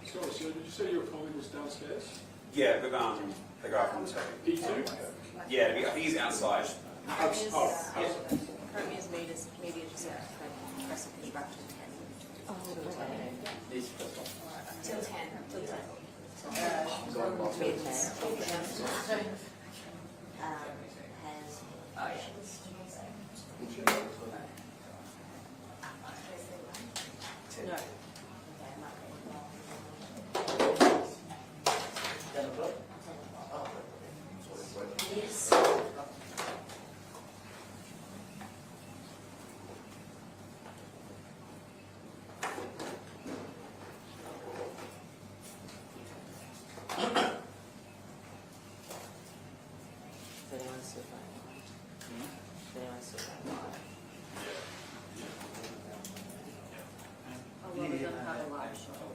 Sorry, sir, did you say your colleague was downstairs? Yeah, the guy from the table. He too? Yeah, I think he's outside. Currently his maid is maybe just press a construction. Oh, okay. Till 10. Till 10. Yes. A lot of them have a live show.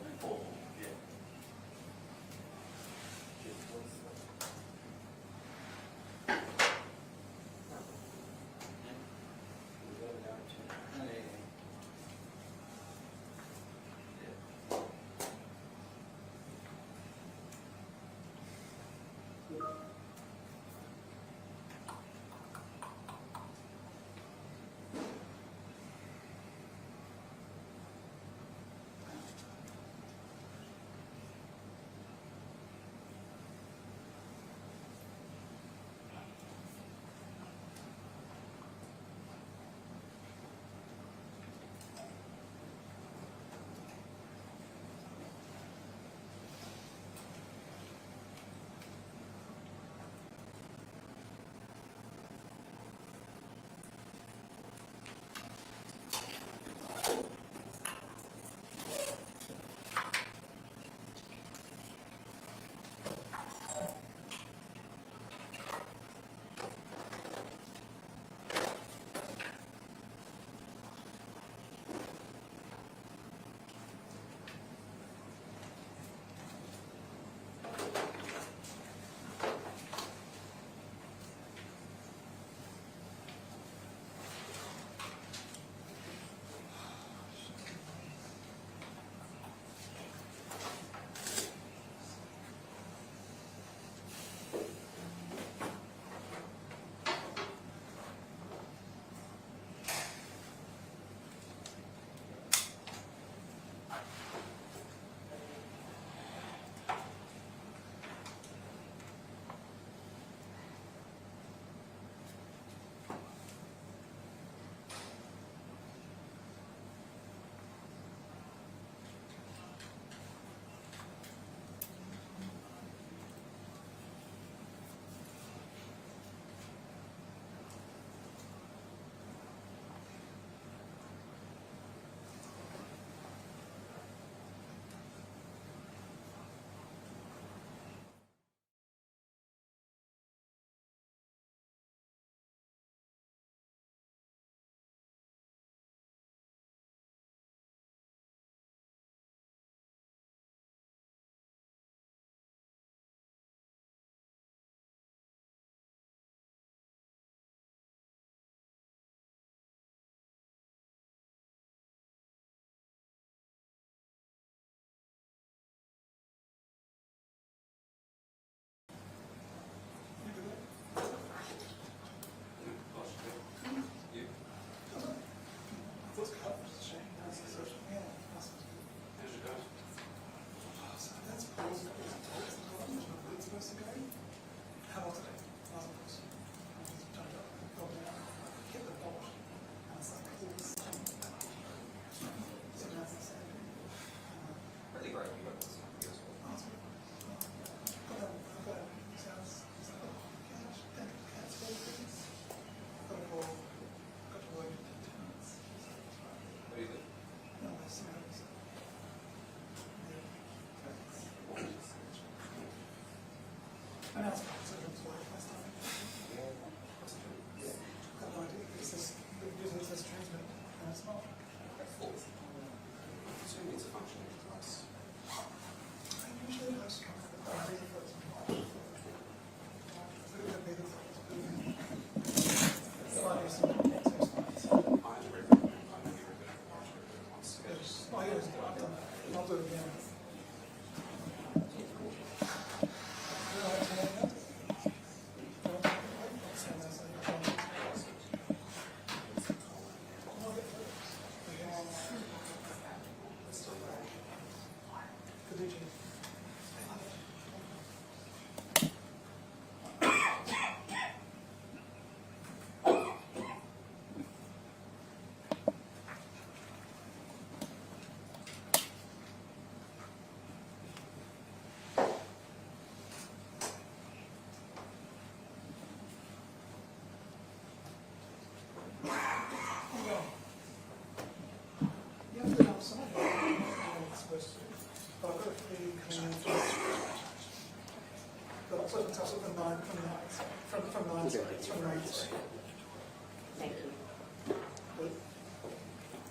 Thank you.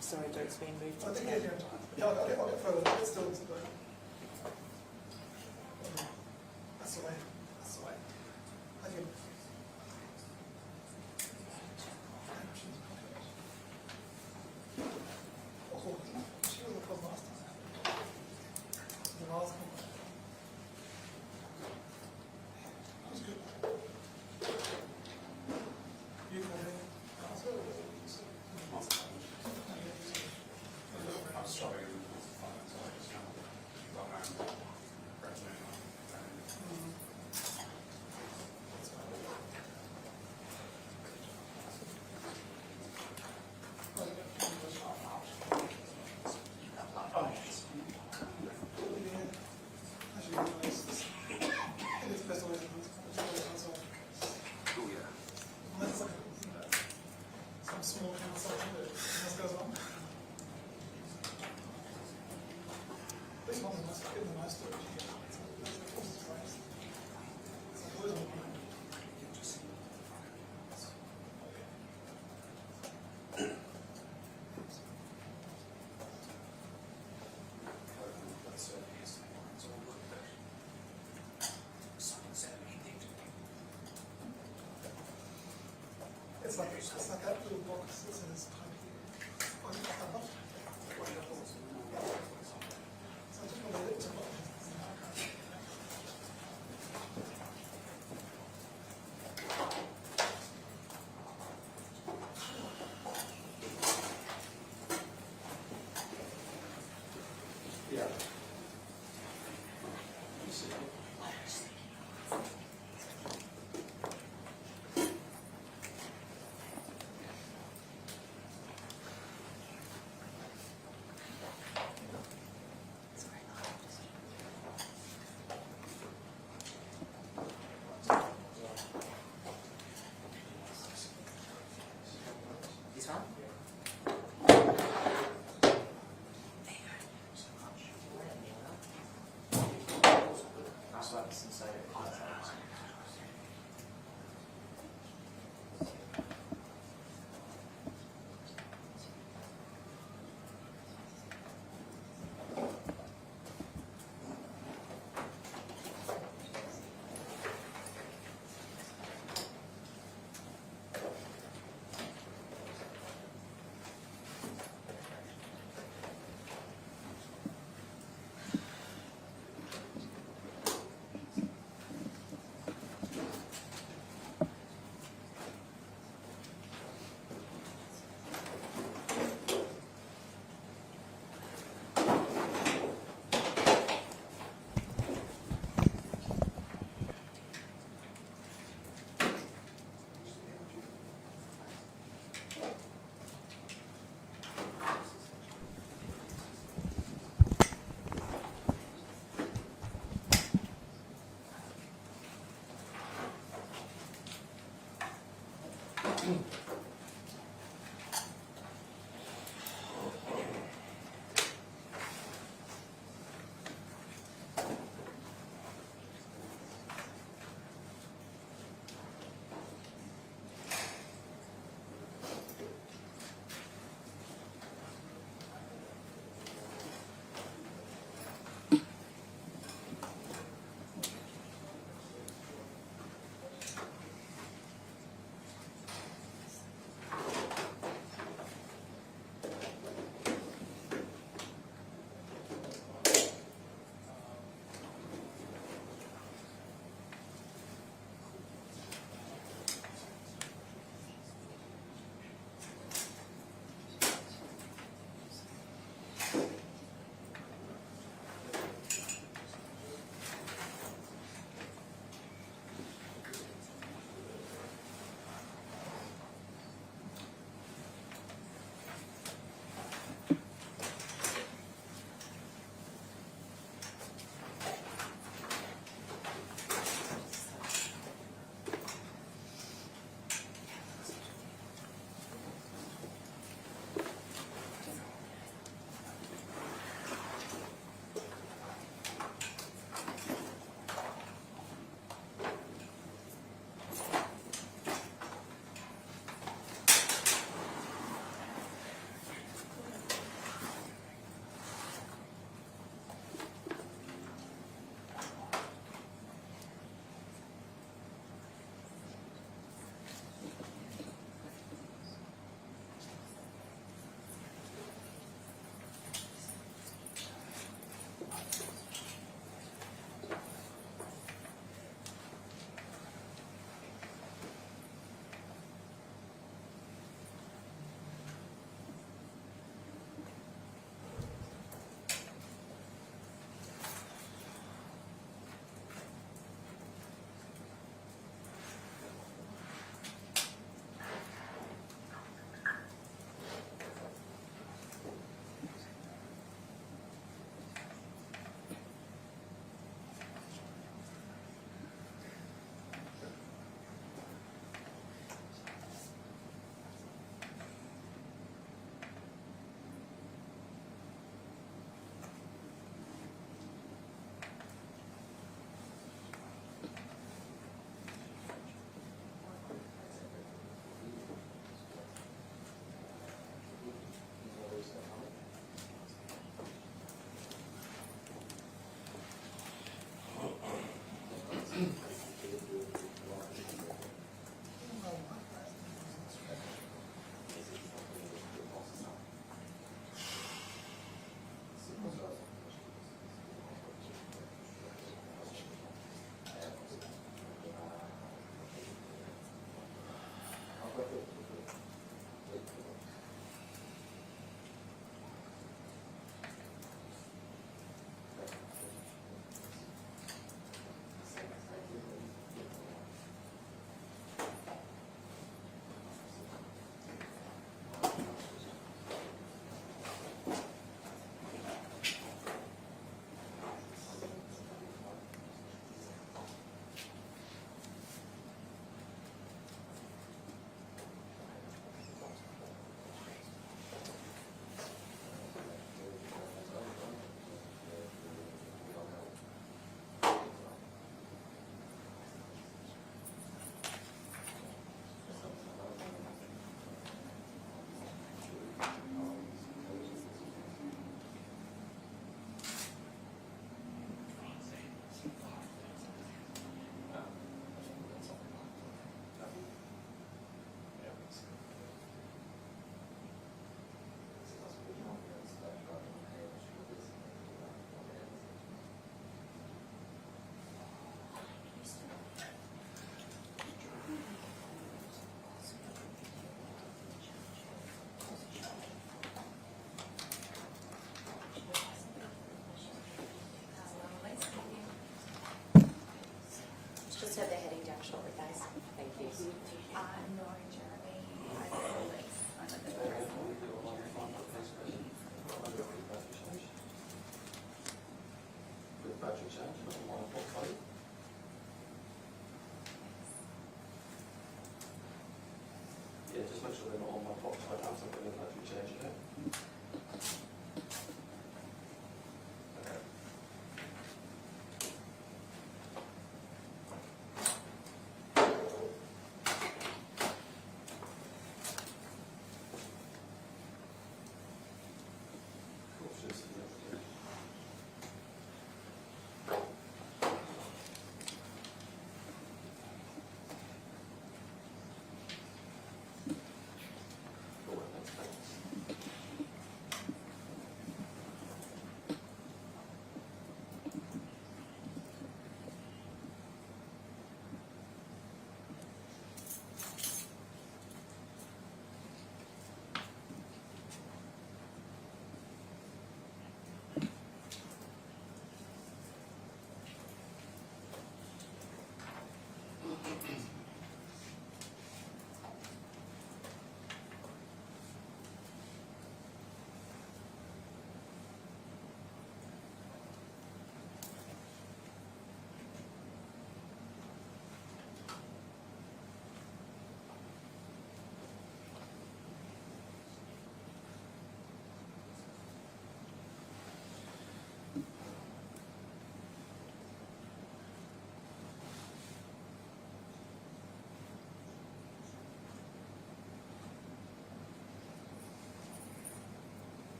Sorry, Dirk's being moved to 10. I'll get further, but it's still that's the way. I think. She was the club last time. The last one. That was good. You can have it. I was struggling with small council that this goes on. This one must have been the most storage here. It's like that little box that says type here. Oh, you got that box? So I just want to let it to box. Yeah.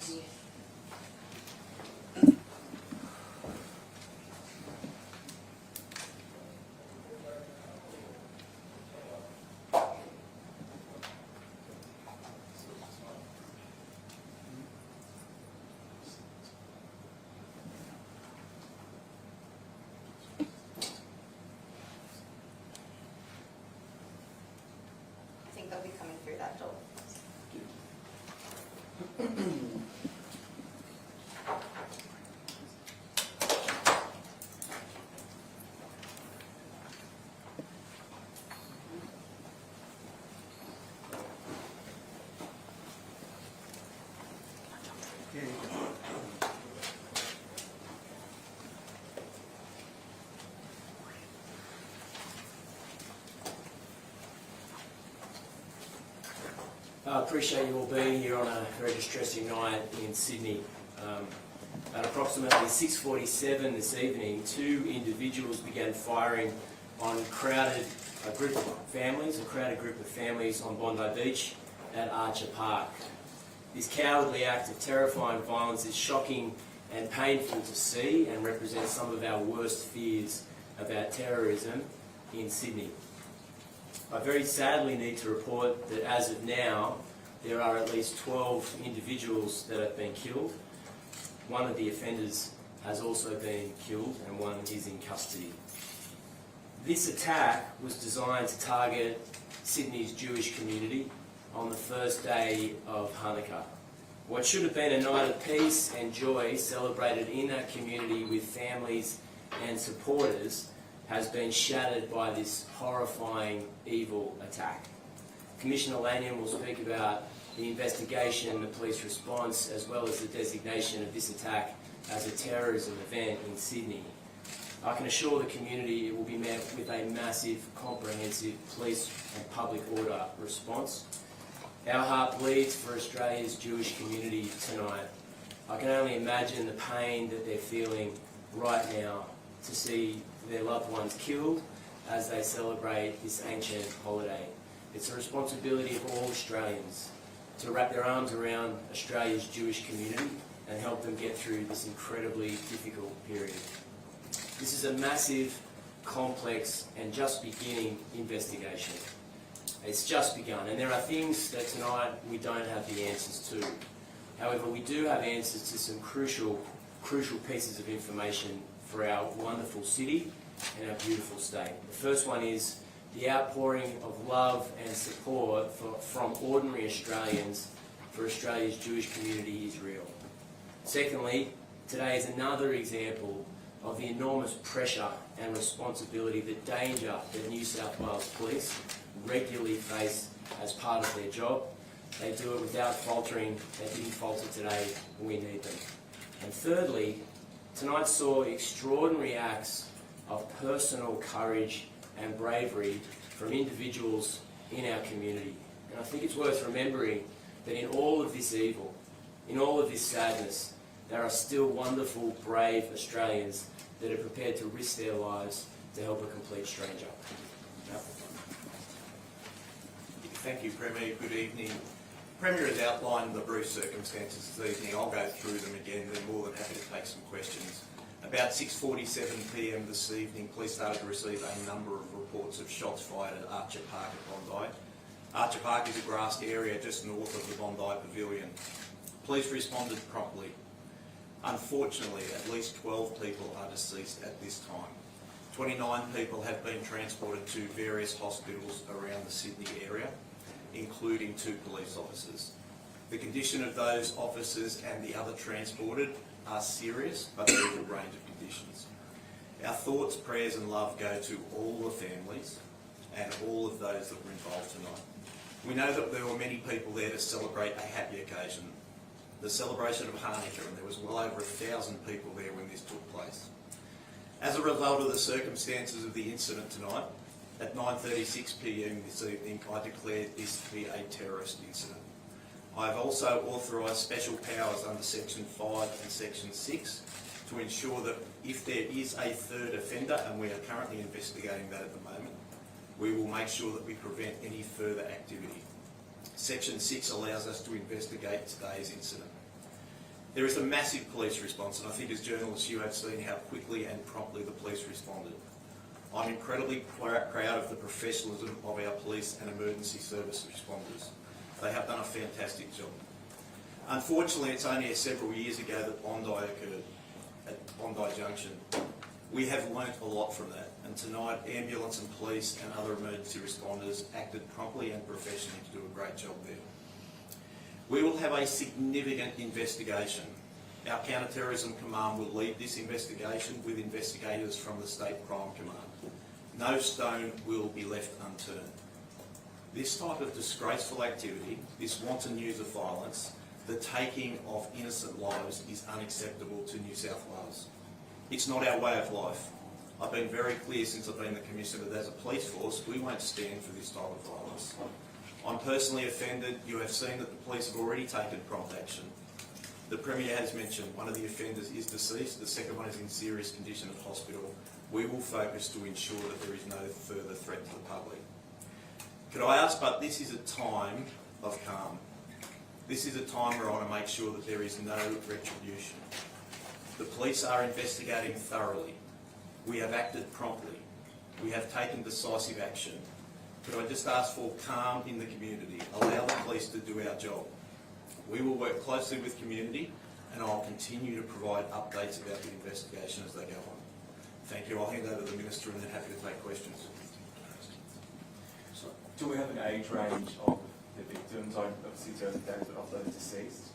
I think they'll be coming through that door. I appreciate you all being here on a very distressing night in Sydney. At approximately 6:47 this evening, two individuals began firing on a crowded group of families on Bondi Beach at Archer Park. This cowardly act of terrifying violence is shocking and painful to see and represents some of our worst fears about terrorism in Sydney. I very sadly need to report that as of now, there are at least 12 individuals that have been killed. One of the offenders has also been killed and one is in custody. This attack was designed to target Sydney's Jewish community on the first day of Hanukkah. What should have been a night of peace and joy celebrated in that community with families and supporters has been shattered by this horrifying, evil attack. Commissioner Lanyon will speak about the investigation, the police response, as well as the designation of this attack as a terrorism event in Sydney. I can assure the community it will be met with a massive, comprehensive police and public order response. Our heart bleeds for Australia's Jewish community tonight. I can only imagine the pain that they're feeling right now to see their loved ones killed as they celebrate this ancient holiday. It's the responsibility of all Australians to wrap their arms around Australia's Jewish community and help them get through this incredibly difficult period. This is a massive, complex and just beginning investigation. It's just begun, and there are things that tonight we don't have the answers to. However, we do have answers to some crucial pieces of information for our wonderful city and our beautiful state. The first one is the outpouring of love and support from ordinary Australians for Australia's Jewish community is real. Secondly, today is another example of the enormous pressure and responsibility, the danger that New South Wales Police regularly face as part of their job. They do it without faltering. They didn't falter today. We need them. And thirdly, tonight saw extraordinary acts of personal courage and bravery from individuals in our community. And I think it's worth remembering that in all of this evil, in all of this sadness, there are still wonderful, brave Australians that are prepared to risk their lives to help a complete stranger. Thank you, Premier. Good evening. Premier has outlined the brief circumstances this evening. I'll go through them again, then more than happy to take some questions. About 6:47 p.m. this evening, police started to receive a number of reports of shots fired at Archer Park at Bondi. Archer Park is a grassed area just north of the Bondi Pavilion. Police responded promptly. Unfortunately, at least 12 people are deceased at this time. 29 people have been transported to various hospitals around the Sydney area, including 2 police officers. The condition of those officers and the other transported are serious, but there is a range of conditions. Our thoughts, prayers and love go to all the families and all of those that were involved tonight. We know that there were many people there to celebrate a happy occasion, the celebration of Hanukkah, and there was well over 1,000 people there when this took place. As a result of the circumstances of the incident tonight, at 9:36 p.m. this evening, I declared this to be a terrorist incident. I have also authorised special powers under Section 5 and Section 6 to ensure that if there is a third offender, and we are currently investigating that at the moment, we will make sure that we prevent any further activity. Section 6 allows us to investigate today's incident. There is a massive police response, and I think as journalists you have seen how quickly and promptly the police responded. I'm incredibly proud of the professionalism of our police and emergency service responders. They have done a fantastic job. Unfortunately, it's only several years ago that Bondi occurred at Bondi Junction. We have learnt a lot from that, and tonight ambulance and police and other emergency responders acted promptly and professionally to do a great job there. We will have a significant investigation. Our Counter-Terrorism Command will lead this investigation with investigators from the State Crime Command. No stone will be left unturned. This type of disgraceful activity, this wanton use of violence, the taking of innocent lives is unacceptable to New South Wales. It's not our way of life. I've been very clear since I've been the Commissioner that as a police force, we won't stand for this type of violence. I'm personally offended. You have seen that the police have already taken prompt action. The Premier has mentioned one of the offenders is deceased, the second one is in serious condition at hospital. We will focus to ensure that there is no further threat to the public. Could I ask, but this is a time of calm. This is a time where I want to make sure that there is no retribution. The police are investigating thoroughly. We have acted promptly. We have taken decisive action. Could I just ask for calm in the community? Allow the police to do our job. We will work closely with community and I'll continue to provide updates about the investigation as they go on. Thank you. I'll hand over to the Minister and then happy to take questions. So, do we have an age range of the victims? Obviously, it's early days, but of those deceased?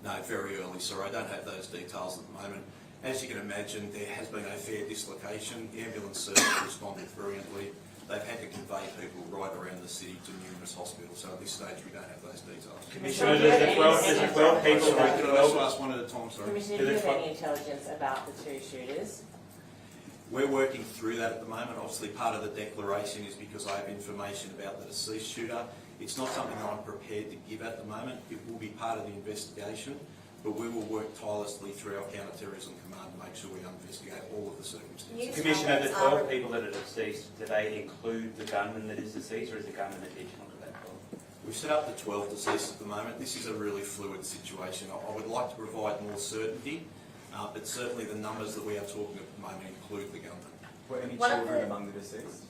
No, very early, sir. I don't have those details at the moment. As you can imagine, there has been a fair dislocation. The ambulance service responded brilliantly. They've had to convey people right around the city to numerous hospitals. So at this stage, we don't have those details. Commissioner, there's 12 people. Sorry, can I just ask one at a time? Sorry. Commissioner, do you have any intelligence about the two shooters? We're working through that at the moment. Obviously, part of the declaration is because I have information about the deceased shooter. It's not something that I'm prepared to give at the moment. It will be part of the investigation, but we will work tirelessly through our Counter-Terrorism Command to make sure we investigate all of the circumstances. Commissioner, the 12 people that are deceased, do they include the gunman that is deceased, or is the gunman additional to that 12? We've set up the 12 deceased at the moment. This is a really fluid situation. I would like to provide more certainty, but certainly the numbers that we are talking at the moment include the gunman. Were any children among the deceased?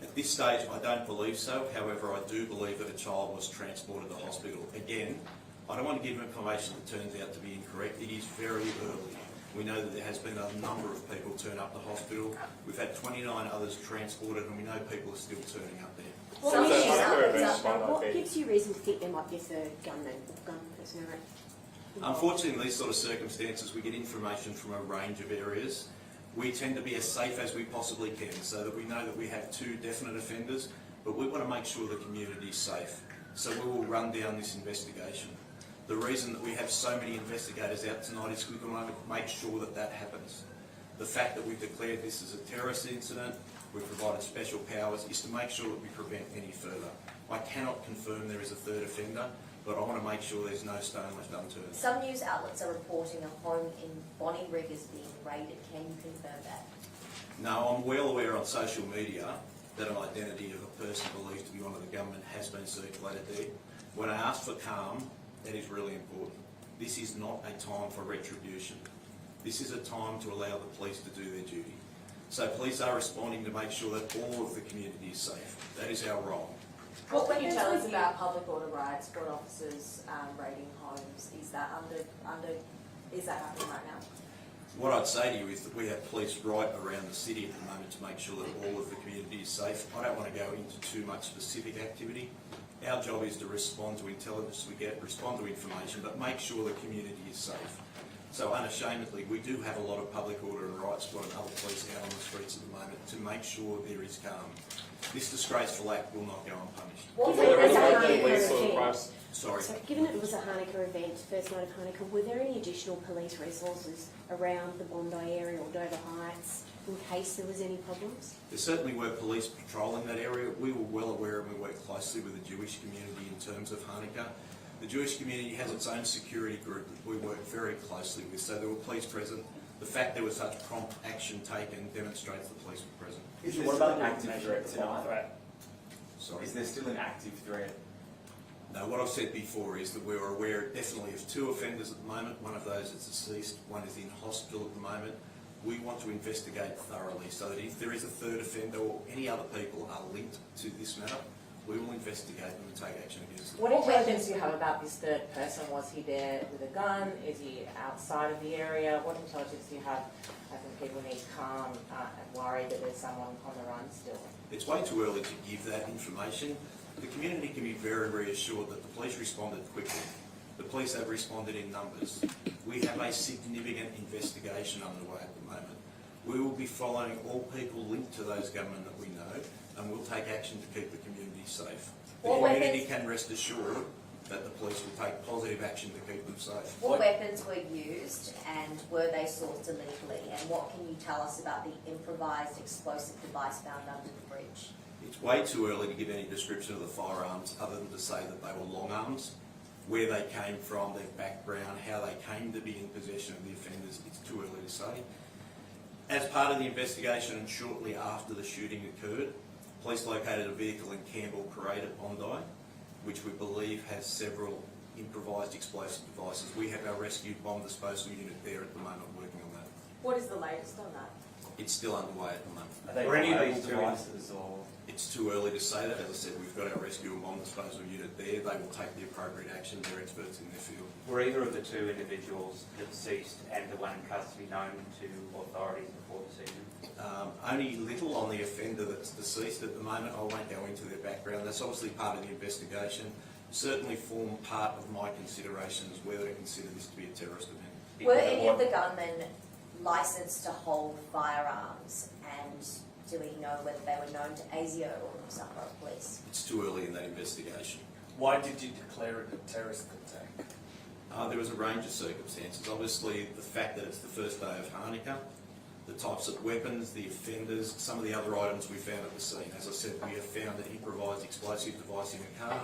At this stage, I don't believe so. However, I do believe that a child was transported to hospital. Again, I don't want to give information that turns out to be incorrect. It is very early. We know that there has been a number of people turn up to hospital. We've had 29 others transported, and we know people are still turning up there. What gives you reason to think there might be a third gunman or gun person around? Unfortunately, in these sort of circumstances, we get information from a range of areas. We tend to be as safe as we possibly can, so that we know that we have two definite offenders, but we want to make sure the community is safe. So we will run down this investigation. The reason that we have so many investigators out tonight is we want to make sure that that happens. The fact that we've declared this as a terrorist incident, we've provided special powers, is to make sure that we prevent any further. I cannot confirm there is a third offender, but I want to make sure there's no stone left unturned. Some news outlets are reporting a home in Bonnie Riggers being raided. Can you confirm that? No, I'm well aware on social media that an identity of a person believed to be one of the gunmen has been circulated there. When I asked for calm, that is really important. This is not a time for retribution. This is a time to allow the police to do their duty. So police are responding to make sure that all of the community is safe. That is our role. What can you tell us about public order riots, squad officers raiding homes? Is that is that happening right now? What I'd say to you is that we have police right around the city at the moment to make sure that all of the community is safe. I don't want to go into too much specific activity. Our job is to respond to intelligence we get, respond to information, but make sure the community is safe. So unashamedly, we do have a lot of public order and rights squad and other police out on the streets at the moment to make sure there is calm. This disgraceful act will not go unpunished. What Sorry. So given it was a Hanukkah event, first night of Hanukkah, were there any additional police resources around the Bondi area or Dover Heights in case there was any problems? There certainly were police patrolling that area. We were well aware and we worked closely with the Jewish community in terms of Hanukkah. The Jewish community has its own security group that we work very closely with, so there were police present. The fact there was such prompt action taken demonstrates the police were present. What about an active threat tonight? Sorry. Is there still an active threat? No, what I've said before is that we're aware definitely of 2 offenders at the moment. One of those is deceased, one is in hospital at the moment. We want to investigate thoroughly so that if there is a 3rd offender or any other people are linked to this matter, we will investigate them and take action against them. What intelligence do you have about this 3rd person? Was he there with a gun? Is he outside of the area? What intelligence do you have? I think people need calm and worry that there's someone on the run still. It's way too early to give that information. The community can be very reassured that the police responded quickly. The police have responded in numbers. We have a significant investigation underway at the moment. We will be following all people linked to those gunmen that we know, and we'll take action to keep the community safe. The community can rest assured that the police will take positive action to keep them safe. What weapons were used and were they sourced illegally? And what can you tell us about the improvised explosive device found under the bridge? It's way too early to give any description of the firearms other than to say that they were long arms. Where they came from, their background, how they came to be in possession of the offenders, it's too early to say. As part of the investigation and shortly after the shooting occurred, police located a vehicle in Campbell Parade at Bondi, which we believe has several improvised explosive devices. We have our rescue bomb disposal unit there at the moment working on that. What is the latest on that? It's still underway at the moment. Are they Were any of viable these devices or? It's too early to say that. As I said, we've got our rescue and bomb disposal unit there. They will take the appropriate action. They're experts in their field. Were either of the 2 individuals, the deceased and the one in custody, known to authorities before this evening? Only little on the offender that's deceased at the moment. I won't go into their background. That's obviously part of the investigation. Certainly form part of my considerations whether to consider this to be a terrorist event. Were any of the gunmen licensed to hold firearms, and do we know whether they were known to ASIO or New South Wales Police? It's too early in that investigation. Why did you declare it a terrorist attack? There was a range of circumstances. Obviously, the fact that it's the first day of Hanukkah, the types of weapons, the offenders, some of the other items we found at the scene. As I said, we have found an improvised explosive device in a car,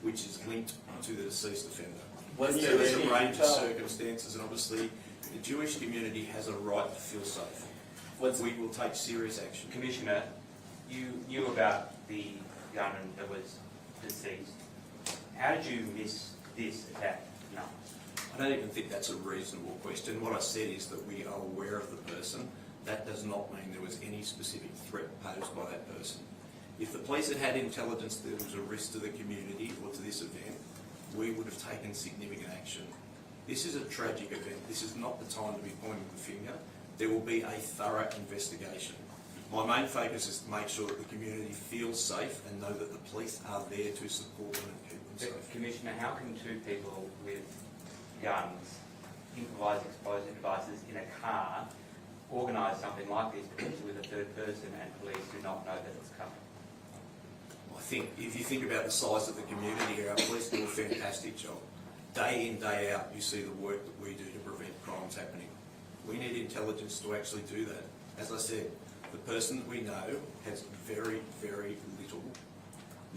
which is linked to the deceased offender. There is a range of circumstances, and obviously the Jewish community has a right to feel safe. We will take serious action. Commissioner, you knew about the gunman that was deceased. How did you miss this attack? No. I don't even think that's a reasonable question. What I said is that we are aware of the person. That does not mean there was any specific threat posed by that person. If the police had had intelligence that there was a risk to the community or to this event, we would have taken significant action. This is a tragic event. This is not the time to be pointing the finger. There will be a thorough investigation. My main focus is to make sure that the community feels safe and know that the police are there to support them and keep them safe. Commissioner, how can 2 people with guns, improvised explosive devices in a car, organise something like this, potentially with a 3rd person, and police do not know that it's coming? I think if you think about the size of the community here, our police do a fantastic job. Day in, day out, you see the work that we do to prevent crimes happening. We need intelligence to actually do that. As I said, the person that we know has very, very little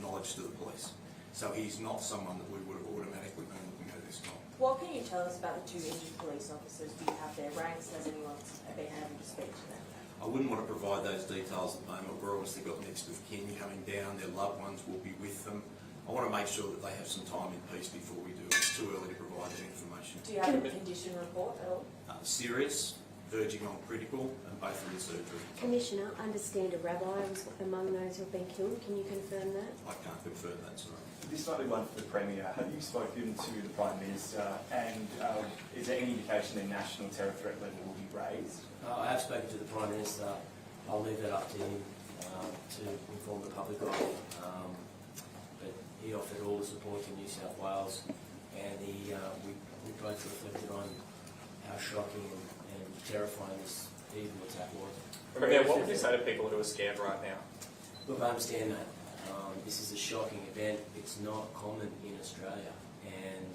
knowledge to the police. So he's not someone that we would have automatically been looking at this time. What can you tell us about the 2 injured police officers? Do you have their ranks? Has anyone been able to speak to them? I wouldn't want to provide those details at the moment. We're obviously got next of kin coming down. Their loved ones will be with them. I want to make sure that they have some time in peace before we do it. It's too early to provide that information. Do you have a condition report at all? Serious, verging on critical, and both are in surgery. Commissioner, I understand a rabbi was among those who have been killed. Can you confirm that? I can't confirm that, sorry. This might be one for the Premier. Have you spoken to the Prime Minister, and is there any indication the national terror threat level will be raised? I have spoken to the Prime Minister. I'll leave that up to him to inform the public of. But he offered all the support to New South Wales, and we both reflected on how shocking and terrifying this evil attack was. Premier, what would you say to people who are scared right now? Look, I understand that. This is a shocking event. It's not common in Australia, and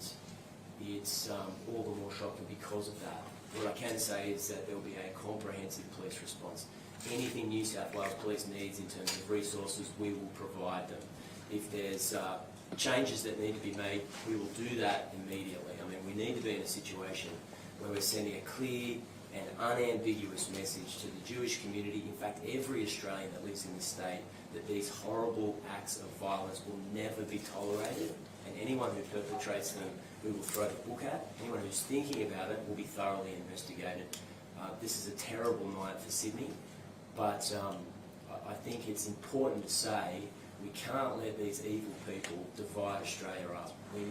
it's all the more shocking because of that. What I can say is that there will be a comprehensive police response. Anything New South Wales Police needs in terms of resources, we will provide them. If there's changes that need to be made, we will do that immediately. I mean, we need to be in a situation where we're sending a clear and unambiguous message to the Jewish community, in fact every Australian that lives in this state, that these horrible acts of violence will never be tolerated and anyone who perpetrates them we will throw the book at. Anyone who's thinking about it will be thoroughly investigated. This is a terrible night for Sydney, but I think it's important to say we can't let these evil people divide Australia up. We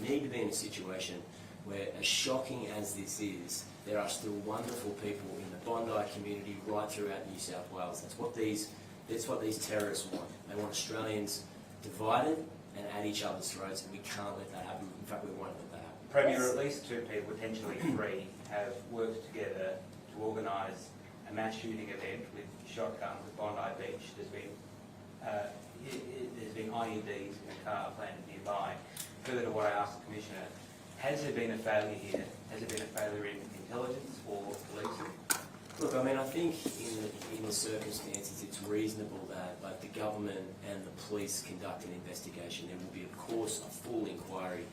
need to be in a situation where, as shocking as this is, there are still wonderful people in the Bondi community right throughout New South Wales. That's what these terrorists want. They want Australians divided and at each other's throats, and we can't let that happen. In fact, we won't let that happen. Premier, at least 2 people, potentially 3, have worked together to organise a mass shooting event with shotguns at Bondi Beach. There's been IEDs in a car planted nearby. Further to what I asked the Commissioner, has there been a failure here? Has there been a failure in intelligence or policing? Look, I mean, I think in the circumstances it's reasonable that both the government and the police conduct an investigation. There will be, of course, a full inquiry.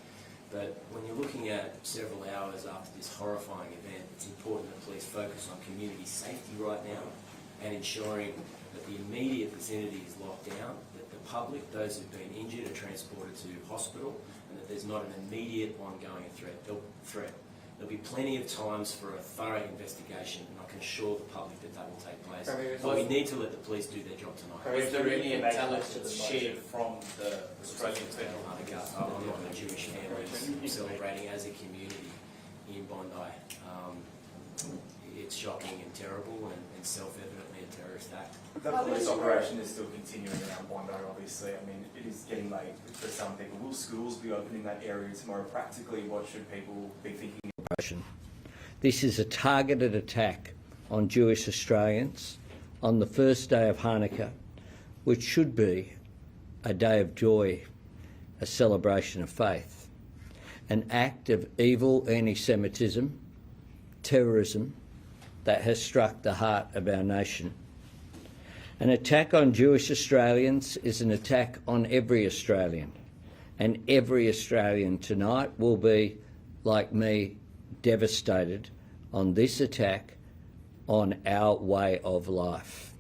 But when you're looking at several hours after this horrifying event, it's important that police focus on community safety right now and ensuring that the immediate vicinity is locked down, that the public, those who've been injured, are transported to hospital, and that there's not an immediate ongoing threat. There'll be plenty of times for a thorough investigation, and I can assure the public that that will take place. But we need to let the police do their job tonight. Was there any intelligence shared from the Australian federal I'm not a Jewish family celebrating as a community in Bondi. It's shocking and terrible and self-evidently a terrorist act. The police operation is still continuing around Bondi, obviously. I mean, it is getting late for some people. Will schools be open in that area tomorrow? Practically, what should people be thinking? This is a targeted attack on Jewish Australians on the first day of Hanukkah, which should be a day of joy, a celebration of faith. An act of evil anti-Semitism, terrorism, that has struck the heart of our nation. An attack on Jewish Australians is an attack on every Australian, and every Australian tonight will be, like me, devastated on this attack on our way of life.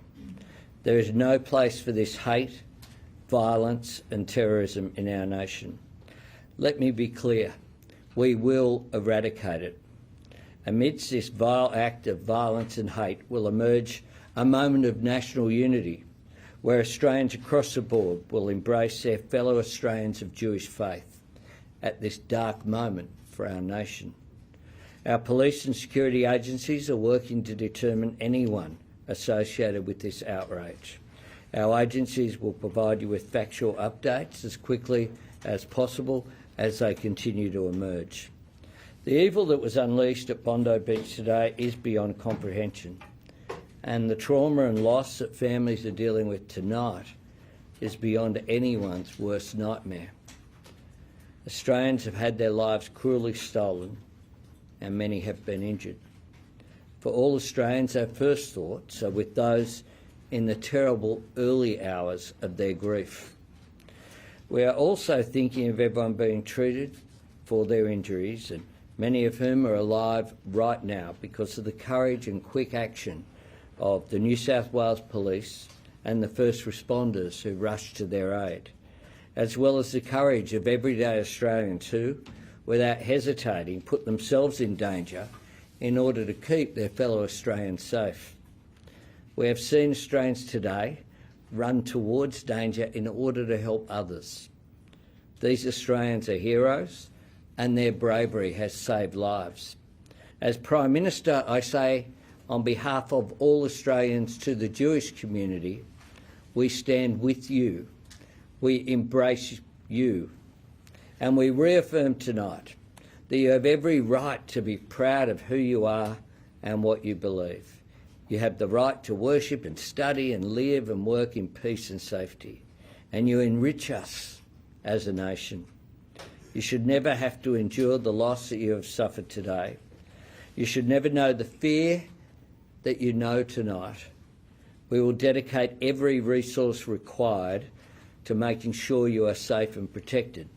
There is no place for this hate, violence and terrorism in our nation. Let me be clear, we will eradicate it. Amidst this vile act of violence and hate will emerge a moment of national unity where Australians across the board will embrace their fellow Australians of Jewish faith at this dark moment for our nation. Our police and security agencies are working to determine anyone associated with this outrage. Our agencies will provide you with factual updates as quickly as possible as they continue to emerge. The evil that was unleashed at Bondi Beach today is beyond comprehension, and the trauma and loss that families are dealing with tonight is beyond anyone's worst nightmare. Australians have had their lives cruelly stolen, and many have been injured. For all Australians, our first thoughts are with those in the terrible early hours of their grief. We are also thinking of everyone being treated for their injuries, and many of whom are alive right now because of the courage and quick action of the New South Wales Police and the first responders who rushed to their aid, as well as the courage of everyday Australians who, without hesitating, put themselves in danger in order to keep their fellow Australians safe. We have seen Australians today run towards danger in order to help others. These Australians are heroes, and their bravery has saved lives. As Prime Minister, I say on behalf of all Australians to the Jewish community, we stand with you, we embrace you, and we reaffirm tonight that you have every right to be proud of who you are and what you believe. You have the right to worship and study and live and work in peace and safety, and you enrich us as a nation. You should never have to endure the loss that you have suffered today. You should never know the fear that you know tonight. We will dedicate every resource required to making sure you are safe and protected.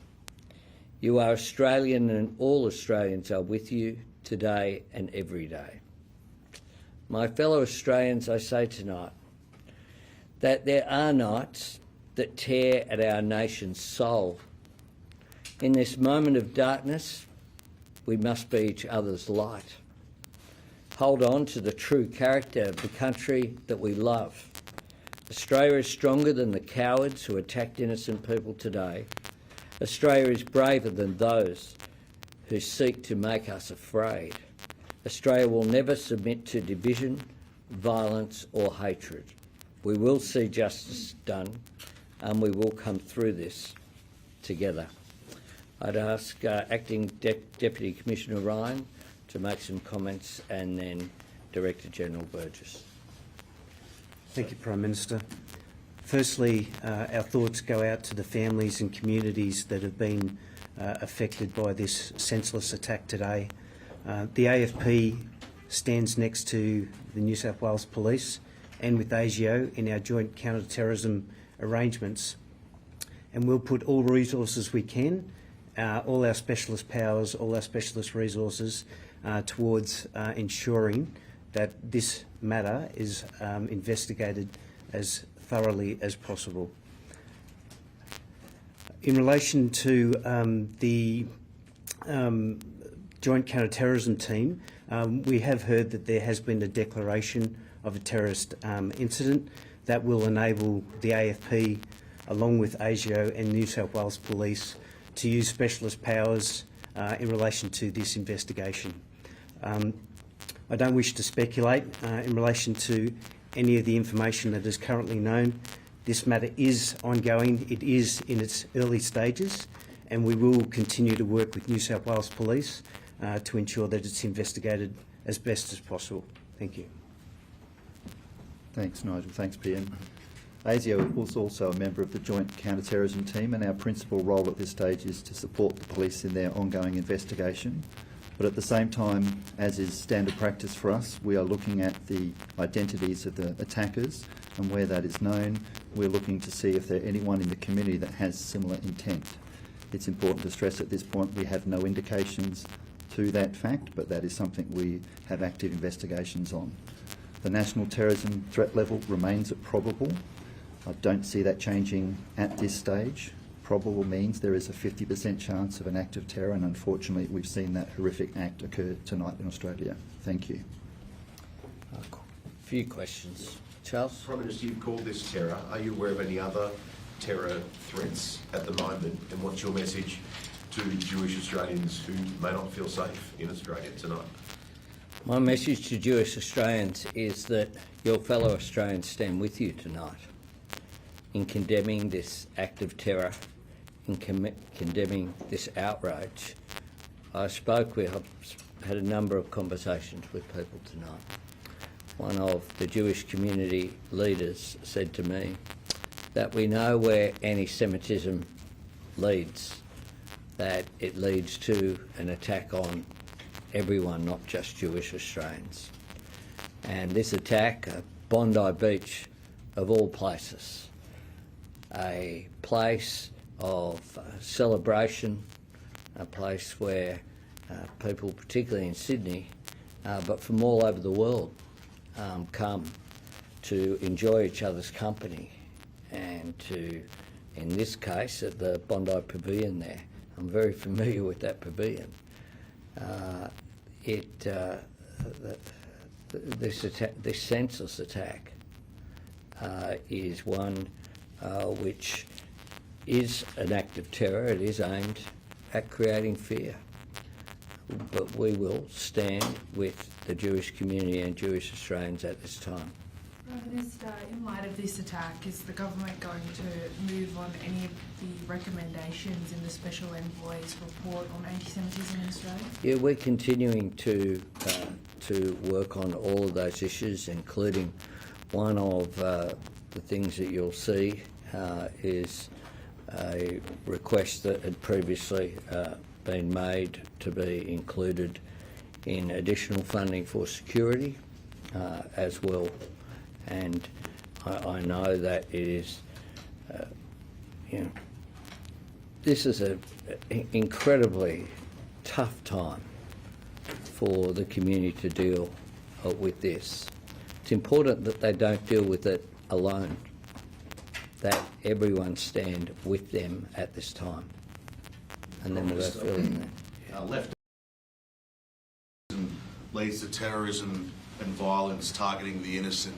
You are Australian, and all Australians are with you today and every day. My fellow Australians, I say tonight that there are nights that tear at our nation's soul. In this moment of darkness, we must be each other's light. Hold on to the true character of the country that we love. Australia is stronger than the cowards who attacked innocent people today. Australia is braver than those who seek to make us afraid. Australia will never submit to division, violence or hatred. We will see justice done and we will come through this together. I'd ask Acting Deputy Commissioner Ryan to make some comments and then Director General Burgess. Thank you, Prime Minister. Firstly, our thoughts go out to the families and communities that have been affected by this senseless attack today. The AFP stands next to the New South Wales Police and with ASIO in our joint counter-terrorism arrangements, and we'll put all resources we can, all our specialist powers, all our specialist resources towards ensuring that this matter is investigated as thoroughly as possible. In relation to the Joint Counter-Terrorism Team, we have heard that there has been a declaration of a terrorist incident that will enable the AFP, along with ASIO and New South Wales Police, to use specialist powers in relation to this investigation. I don't wish to speculate in relation to any of the information that is currently known. This matter is ongoing. It is in its early stages, and we will continue to work with New South Wales Police to ensure that it's investigated as best as possible. Thank you. Thanks, Nigel. Thanks, PM. ASIO was also a member of the Joint Counter-Terrorism Team, and our principal role at this stage is to support the police in their ongoing investigation. But at the same time, as is standard practice for us, we are looking at the identities of the attackers, and where that is known, we're looking to see if there's anyone in the community that has similar intent. It's important to stress at this point we have no indications to that fact, but that is something we have active investigations on. The national terrorism threat level remains at probable. I don't see that changing at this stage. Probable means there is a 50% chance of an act of terror, and unfortunately we've seen that horrific act occur tonight in Australia. Thank you. A few questions. Charles? Prime Minister, you've called this terror. Are you aware of any other terror threats at the moment, and what's your message to Jewish Australians who may not feel safe in Australia tonight? My message to Jewish Australians is that your fellow Australians stand with you tonight in condemning this act of terror, in condemning this outrage. I've had a number of conversations with people tonight. One of the Jewish community leaders said to me that we know where anti-Semitism leads, that it leads to an attack on everyone, not just Jewish Australians. And this attack at Bondi Beach, of all places, a place of celebration, a place where people, particularly in Sydney, but from all over the world, come to enjoy each other's company, and to, in this case, at the Bondi Pavilion there. I'm very familiar with that pavilion. This senseless attack is one which is an act of terror. It is aimed at creating fear. But we will stand with the Jewish community and Jewish Australians at this time. Prime Minister, in light of this attack, is the government going to move on any of the recommendations in the Special Envoy's report on anti-Semitism in Australia? Yeah, we're continuing to work on all of those issues, including one of the things that you'll see is a request that had previously been made to be included in additional funding for security as well. And I know that it is, this is an incredibly tough time for the community to deal with this. It's important that they don't deal with it alone, that everyone stand with them at this time. and then we'll go Phil in there. Left leads to terrorism and violence targeting the innocent.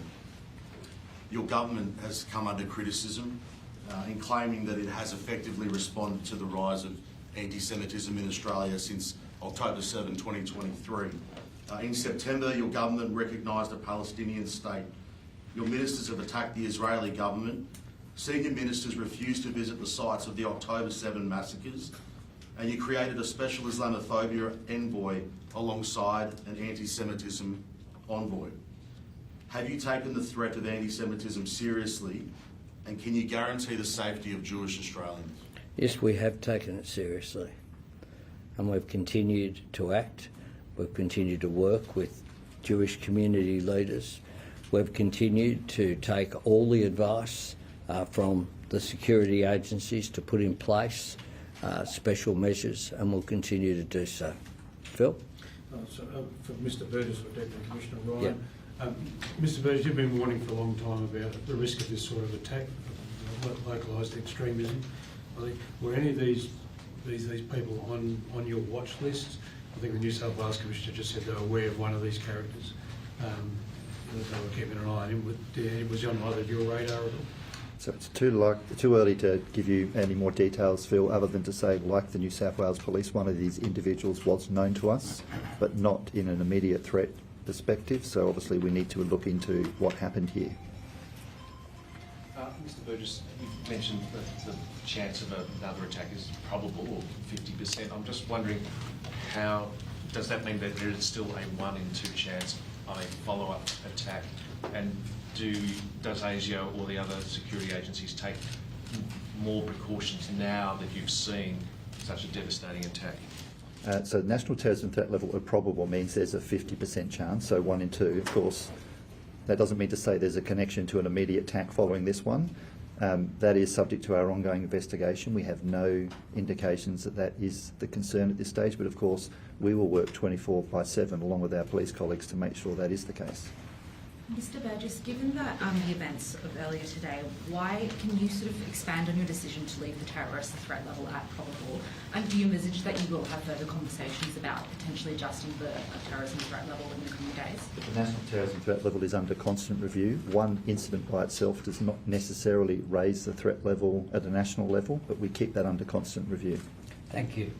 Your government has come under criticism in claiming that it has effectively responded to the rise of anti-Semitism in Australia since October 7, 2023. In September, your government recognised a Palestinian state. Your ministers have attacked the Israeli government. Senior ministers refused to visit the sites of the October 7 massacres, and you created a special Islamophobia envoy alongside an anti-Semitism envoy. Have you taken the threat of anti-Semitism seriously, and can you guarantee the safety of Jewish Australians? Yes, we have taken it seriously, and we've continued to act. We've continued to work with Jewish community leaders. We've continued to take all the advice from the security agencies to put in place special measures, and we'll continue to do so. Phil? For Mr Burgess or Deputy Commissioner Ryan. Yep. Mr Burgess, you've been warning for a long time about the risk of this sort of attack, localised extremism. I think, were any of these people on your watch list? I think the New South Wales Commissioner just said they were aware of one of these characters. That they were keeping an eye on him. Was he on either your radar at all? So it's too early to give you any more details, Phil, other than to say, like the New South Wales Police, one of these individuals was known to us, but not in an immediate threat perspective. So obviously we need to look into what happened here. Mr Burgess, you mentioned that the chance of another attack is probable, or 50%. I'm just wondering, how does that mean that there is still a 1 in 2 chance of a follow-up attack? And does ASIO or the other security agencies take more precautions now that you've seen such a devastating attack? So national terrorism threat level of probable means there's a 50% chance, so 1 in 2. Of course, that doesn't mean to say there's a connection to an immediate attack following this one. That is subject to our ongoing investigation. We have no indications that that is the concern at this stage, but of course we will work 24/7 along with our police colleagues to make sure that is the case. Mr Burgess, given that the events of earlier today, why can you sort of expand on your decision to leave the terrorist threat level at probable? And do you envisage that you will have further conversations about potentially adjusting the terrorism threat level in the coming days? The national terrorism threat level is under constant review. One incident by itself does not necessarily raise the threat level at a national level, but we keep that under constant review. Thank you.